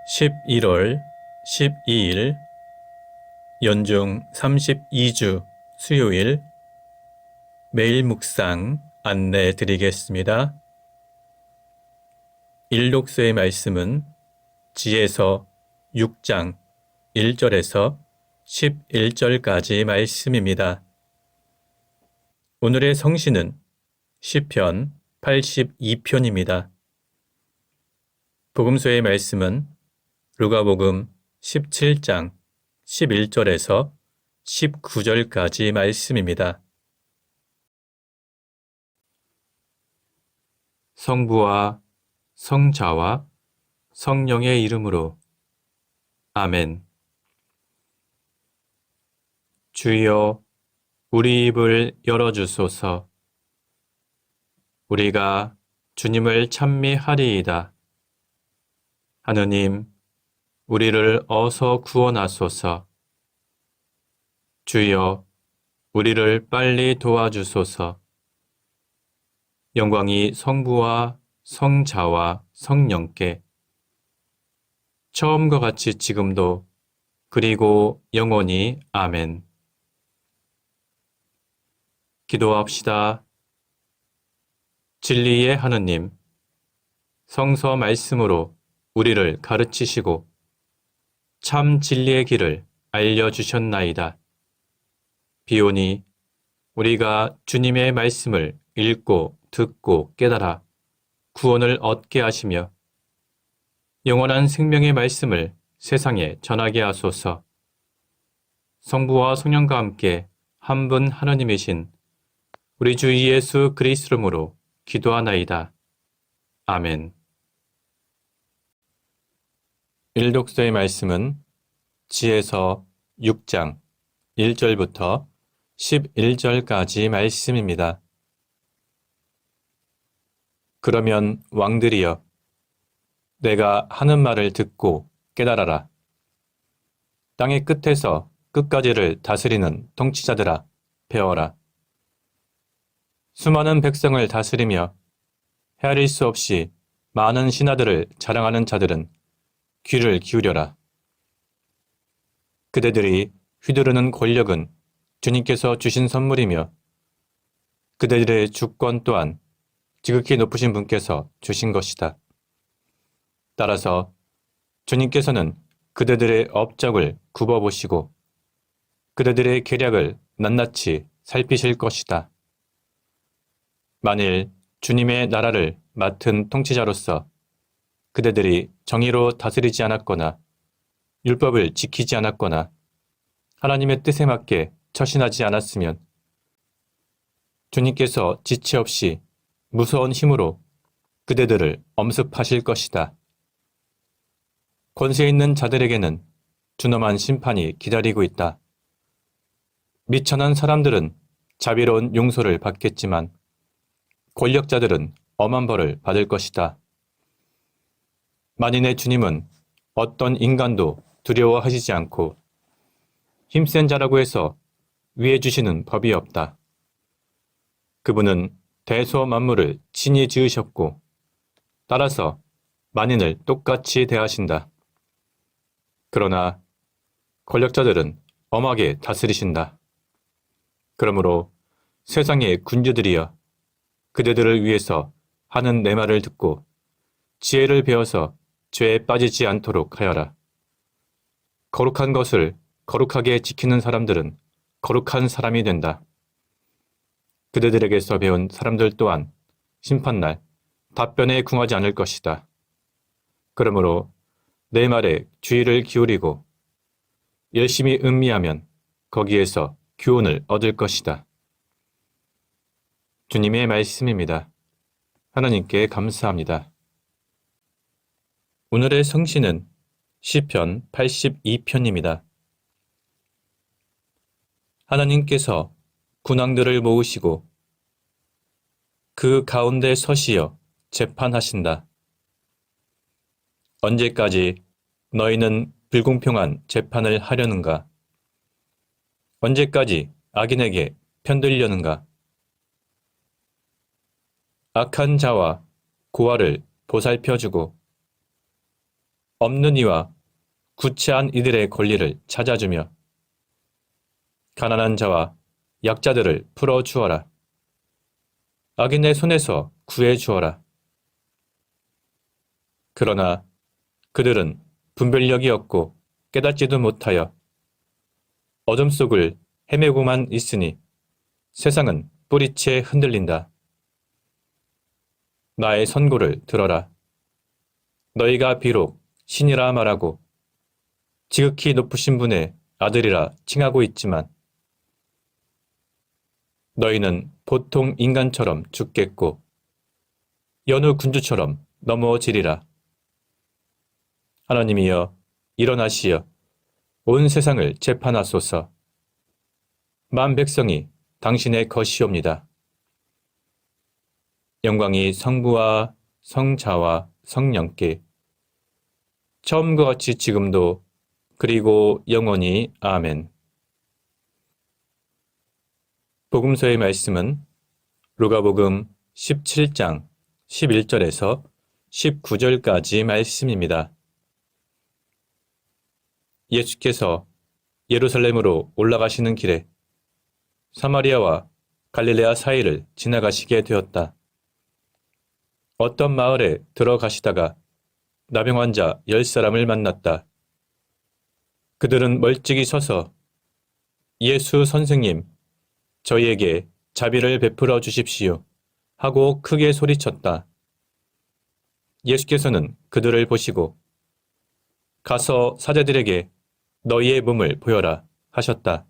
11월 12일 연중 32주 수요일 매일 묵상 안내 드리겠습니다. 일독서의 말씀은 지에서 6장 1절에서 11절까지 말씀입니다. 오늘의 성시는 시편 82편입니다. 복음서의 말씀은 루가복음 17장 11절에서 19절까지 말씀입니다. 성부와 성자와 성령의 이름으로 아멘. 주여, 우리 입을 열어주소서. 우리가 주님을 찬미하리이다. 하느님, 우리를 어서 구원하소서. 주여, 우리를 빨리 도와주소서. 영광이 성부와 성자와 성령께 처음과 같이 지금도 그리고 영원히 아멘. 기도합시다. 진리의 하느님, 성서 말씀으로 우리를 가르치시고 참 진리의 길을 알려주셨나이다. 비오니 우리가 주님의 말씀을 읽고 듣고 깨달아 구원을 얻게 하시며 영원한 생명의 말씀을 세상에 전하게 하소서. 성부와 성령과 함께 한 분 하나님이신 우리 주 예수 그리스도 이름으로 기도하나이다. 아멘. 일독서의 말씀은 지에서 6장 1절부터 11절까지 말씀입니다. 그러면 왕들이여, 내가 하는 말을 듣고 깨달아라. 땅의 끝에서 끝까지를 다스리는 통치자들아, 배워라. 수많은 백성을 다스리며 헤아릴 수 없이 많은 신하들을 자랑하는 자들은 귀를 기울여라. 그대들이 휘두르는 권력은 주님께서 주신 선물이며 그대들의 주권 또한 지극히 높으신 분께서 주신 것이다. 따라서 주님께서는 그대들의 업적을 굽어보시고 그대들의 계략을 낱낱이 살피실 것이다. 만일 주님의 나라를 맡은 통치자로서 그대들이 정의로 다스리지 않았거나 율법을 지키지 않았거나 하나님의 뜻에 맞게 처신하지 않았으면 주님께서 지체 없이 무서운 힘으로 그대들을 엄습하실 것이다. 권세 있는 자들에게는 준엄한 심판이 기다리고 있다. 미천한 사람들은 자비로운 용서를 받겠지만 권력자들은 엄한 벌을 받을 것이다. 만인의 주님은 어떤 인간도 두려워하시지 않고 힘센 자라고 해서 위해 주시는 법이 없다. 그분은 대소 만물을 친히 지으셨고 따라서 만인을 똑같이 대하신다. 그러나 권력자들은 엄하게 다스리신다. 그러므로 세상의 군주들이여, 그대들을 위해서 하는 내 말을 듣고 지혜를 배워서 죄에 빠지지 않도록 하여라. 거룩한 것을 거룩하게 지키는 사람들은 거룩한 사람이 된다. 그대들에게서 배운 사람들 또한 심판날 답변에 궁하지 않을 것이다. 그러므로 내 말에 주의를 기울이고 열심히 음미하면 거기에서 교훈을 얻을 것이다. 주님의 말씀입니다. 하나님께 감사합니다. 오늘의 성시는 시편 82편입니다. 하나님께서 군왕들을 모으시고 그 가운데 서시어 재판하신다. 언제까지 너희는 불공평한 재판을 하려는가? 언제까지 악인에게 편들려는가? 악한 자와 고아를 보살펴주고 없는 이와 구체한 이들의 권리를 찾아주며 가난한 자와 약자들을 풀어주어라. 악인의 손에서 구해주어라. 그러나 그들은 분별력이 없고 깨닫지도 못하여 어둠 속을 헤매고만 있으니 세상은 뿌리채 흔들린다. 나의 선고를 들어라. 너희가 비록 신이라 말하고 지극히 높으신 분의 아들이라 칭하고 있지만 너희는 보통 인간처럼 죽겠고 여느 군주처럼 넘어지리라. 하나님이여 일어나시어 온 세상을 재판하소서. 만 백성이 당신의 것이옵니다. 영광이 성부와 성자와 성령께 처음과 같이 지금도 그리고 영원히 아멘. 복음서의 말씀은 루가복음 17장 11절에서 19절까지 말씀입니다. 예수께서 예루살렘으로 올라가시는 길에 사마리아와 갈릴레아 사이를 지나가시게 되었다. 어떤 마을에 들어가시다가 나병 환자 10사람을 만났다. 그들은 멀찍이 서서 예수 선생님, 저희에게 자비를 베풀어 주십시오 하고 크게 소리쳤다. 예수께서는 그들을 보시고 가서 사제들에게 너희의 몸을 보여라 하셨다.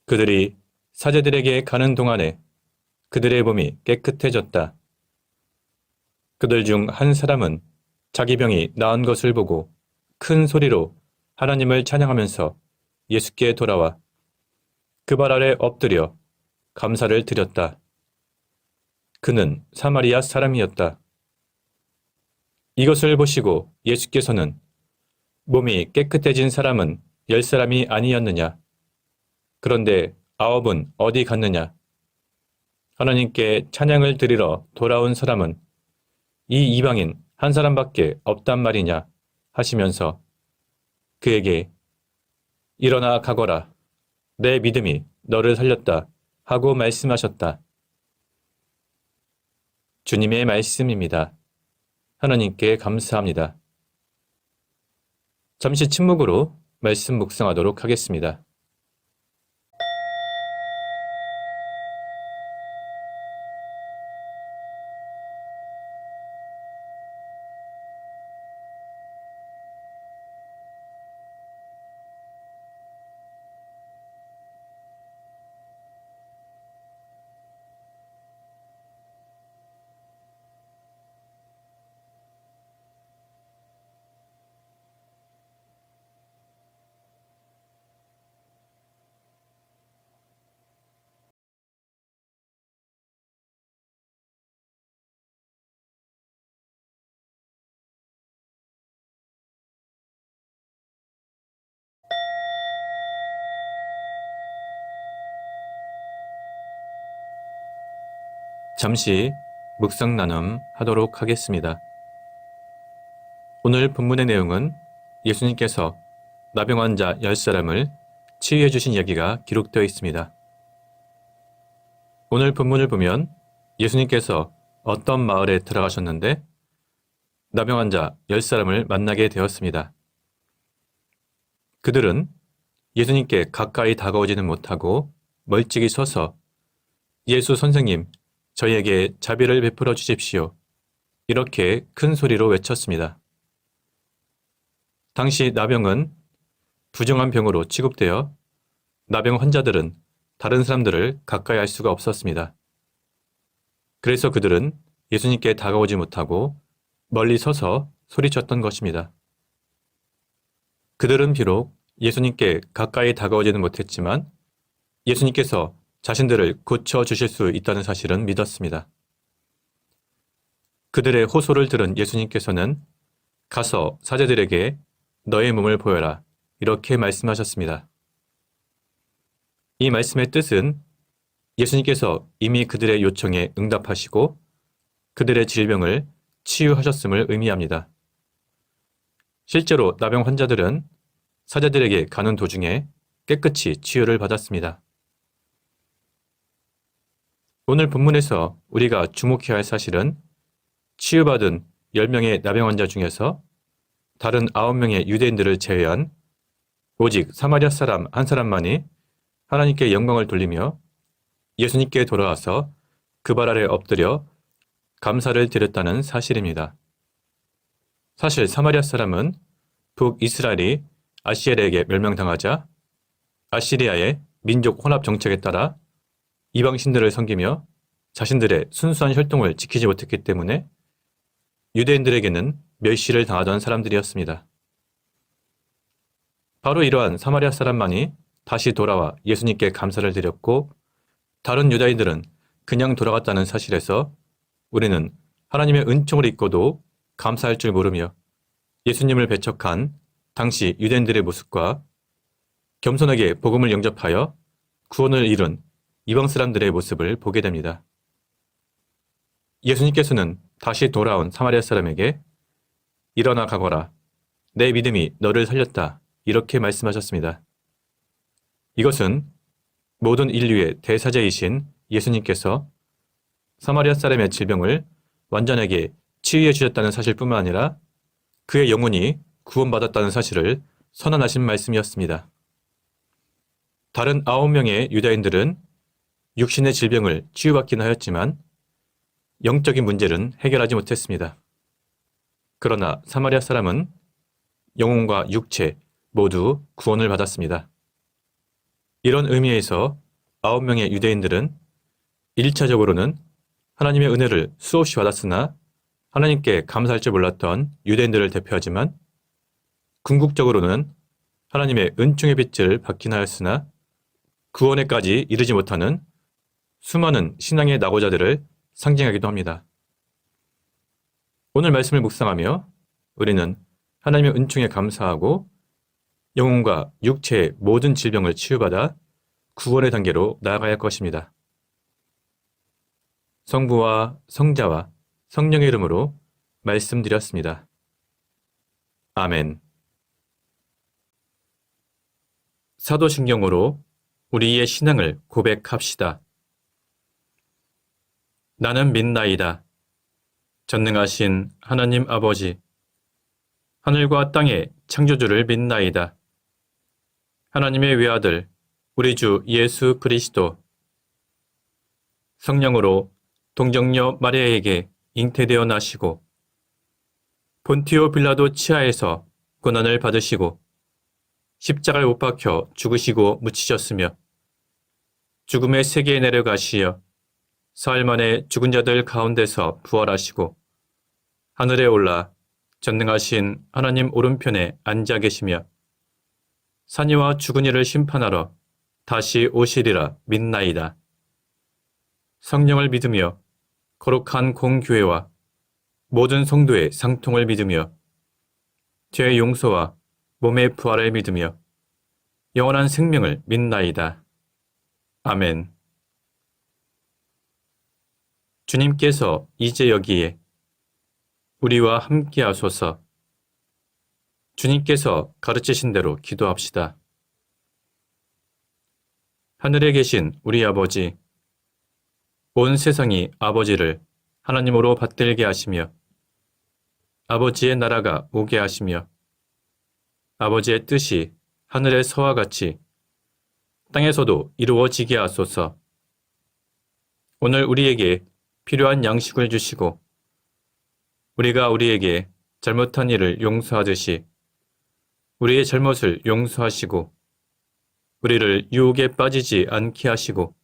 그들이 사제들에게 가는 동안에 그들의 몸이 깨끗해졌다. 그들 중 한 사람은 자기 병이 나은 것을 보고 큰 소리로 하나님을 찬양하면서 예수께 돌아와 그 발 아래 엎드려 감사를 드렸다. 그는 사마리아 사람이었다. 이것을 보시고 예수께서는 몸이 깨끗해진 사람은 10사람이 아니었느냐? 그런데 9은 어디 갔느냐? 하나님께 찬양을 드리러 돌아온 사람은 이 이방인 한 사람밖에 없단 말이냐? 하시면서 그에게 일어나 가거라. 내 믿음이 너를 살렸다. 하고 말씀하셨다. 주님의 말씀입니다. 하나님께 감사합니다. 잠시 침묵으로 말씀 묵상하도록 하겠습니다. 잠시 묵상 나눔 하도록 하겠습니다. 오늘 본문의 내용은 예수님께서 나병 환자 10사람을 치유해 주신 이야기가 기록되어 있습니다. 오늘 본문을 보면 예수님께서 어떤 마을에 들어가셨는데 나병 환자 10사람을 만나게 되었습니다. 그들은 예수님께 가까이 다가오지는 못하고 멀찍이 서서 예수 선생님, 저희에게 자비를 베풀어 주십시오. 이렇게 큰 소리로 외쳤습니다. 당시 나병은 부정한 병으로 취급되어 나병 환자들은 다른 사람들을 가까이 할 수가 없었습니다. 그래서 그들은 예수님께 다가오지 못하고 멀리 서서 소리쳤던 것입니다. 그들은 비록 예수님께 가까이 다가오지는 못했지만 예수님께서 자신들을 고쳐주실 수 있다는 사실은 믿었습니다. 그들의 호소를 들은 예수님께서는 가서 사제들에게 너의 몸을 보여라 이렇게 말씀하셨습니다. 이 말씀의 뜻은 예수님께서 이미 그들의 요청에 응답하시고 그들의 질병을 치유하셨음을 의미합니다. 실제로 나병 환자들은 사제들에게 가는 도중에 깨끗이 치유를 받았습니다. 오늘 본문에서 우리가 주목해야 할 사실은 치유받은 10명의 나병 환자 중에서 다른 9명의 유대인들을 제외한 오직 사마리아 사람 한 사람만이 하나님께 영광을 돌리며 예수님께 돌아와서 그 발 아래 엎드려 감사를 드렸다는 사실입니다. 사실 사마리아 사람은 북이스라엘이 아시리아에게 멸망당하자 아시리아의 민족 혼합 정책에 따라 이방 신들을 섬기며 자신들의 순수한 혈통을 지키지 못했기 때문에 유대인들에게는 멸시를 당하던 사람들이었습니다. 바로 이러한 사마리아 사람만이 다시 돌아와 예수님께 감사를 드렸고 다른 유다인들은 그냥 돌아갔다는 사실에서 우리는 하나님의 은총을 잊고도 감사할 줄 모르며 예수님을 배척한 당시 유대인들의 모습과 겸손하게 복음을 영접하여 구원을 이룬 이방 사람들의 모습을 보게 됩니다. 예수님께서는 다시 돌아온 사마리아 사람에게 일어나 가거라. 내 믿음이 너를 살렸다. 이렇게 말씀하셨습니다. 이것은 모든 인류의 대사제이신 예수님께서 사마리아 사람의 질병을 완전하게 치유해 주셨다는 사실뿐만 아니라 그의 영혼이 구원받았다는 사실을 선언하신 말씀이었습니다. 다른 9명의 유다인들은 육신의 질병을 치유받긴 하였지만 영적인 문제는 해결하지 못했습니다. 그러나 사마리아 사람은 영혼과 육체 모두 구원을 받았습니다. 이런 의미에서 9명의 유대인들은 1차적으로는 하나님의 은혜를 수없이 받았으나 하나님께 감사할 줄 몰랐던 유대인들을 대표하지만 궁극적으로는 하나님의 은총의 빛을 받긴 하였으나 구원에까지 이르지 못하는 수많은 신앙의 낙오자들을 상징하기도 합니다. 오늘 말씀을 묵상하며 우리는 하나님의 은총에 감사하고 영혼과 육체의 모든 질병을 치유받아 구원의 단계로 나아가야 할 것입니다. 성부와 성자와 성령의 이름으로 말씀드렸습니다. 아멘. 사도신경으로 우리의 신앙을 고백합시다. 나는 믿나이다. 전능하신 하나님 아버지, 하늘과 땅의 창조주를 믿나이다. 하나님의 외아들, 우리 주 예수 그리스도, 성령으로 동정녀 마리아에게 잉태되어 나시고 본티오 빌라도 치하에서 고난을 받으시고 십자가에 못 박혀 죽으시고 묻히셨으며 죽음의 세계에 내려가시어 사흘 만에 죽은 자들 가운데서 부활하시고 하늘에 올라 전능하신 하나님 오른편에 앉아 계시며 산이와 죽은 이를 심판하러 다시 오시리라 믿나이다. 성령을 믿으며 거룩한 공교회와 모든 성도의 상통을 믿으며 죄의 용서와 몸의 부활을 믿으며 영원한 생명을 믿나이다. 아멘. 주님께서 이제 여기에 우리와 함께 하소서. 주님께서 가르치신 대로 기도합시다. 하늘에 계신 우리 아버지, 온 세상이 아버지를 하나님으로 받들게 하시며 아버지의 나라가 오게 하시며 아버지의 뜻이 하늘에서와 같이 땅에서도 이루어지게 하소서. 오늘 우리에게 필요한 양식을 주시고 우리가 우리에게 잘못한 일을 용서하듯이 우리의 잘못을 용서하시고 우리를 유혹에 빠지지 않게 하시고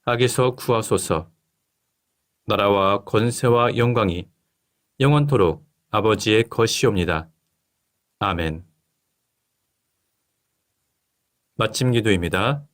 악에서 구하소서. 나라와 권세와 영광이 영원토록 아버지의 것이옵니다. 아멘. 마침 기도입니다.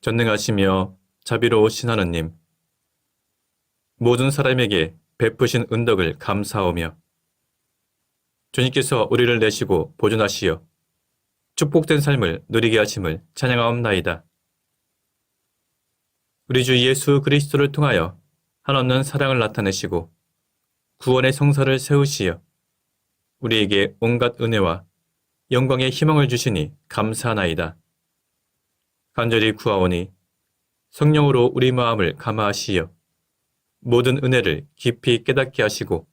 전능하시며 자비로우신 하느님, 모든 사람에게 베푸신 은덕을 감사하오며 주님께서 우리를 내시고 보존하시어 축복된 삶을 누리게 하심을 찬양하옵나이다. 우리 주 예수 그리스도를 통하여 한없는 사랑을 나타내시고 구원의 성사를 세우시어 우리에게 온갖 은혜와 영광의 희망을 주시니 감사하나이다. 간절히 구하오니 성령으로 우리 마음을 감화하시어 모든 은혜를 깊이 깨닫게 하시고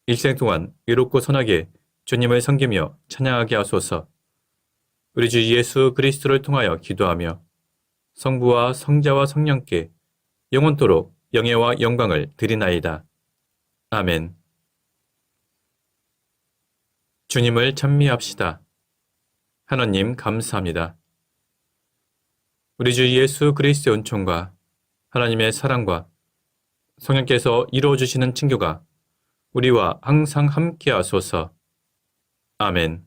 일생 동안 의롭고 선하게 주님을 섬기며 찬양하게 하소서. 우리 주 예수 그리스도를 통하여 기도하며 성부와 성자와 성령께 영원토록 영예와 영광을 드리나이다. 아멘. 주님을 찬미합시다. 하나님 감사합니다. 우리 주 예수 그리스도의 은총과 하나님의 사랑과 성령께서 이루어주시는 친교가 우리와 항상 함께 하소서. 아멘.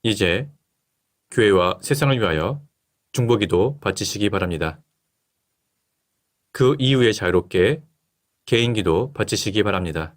이제 교회와 세상을 위하여 중보기도 바치시기 바랍니다. 그 이후에 자유롭게 개인기도 바치시기 바랍니다.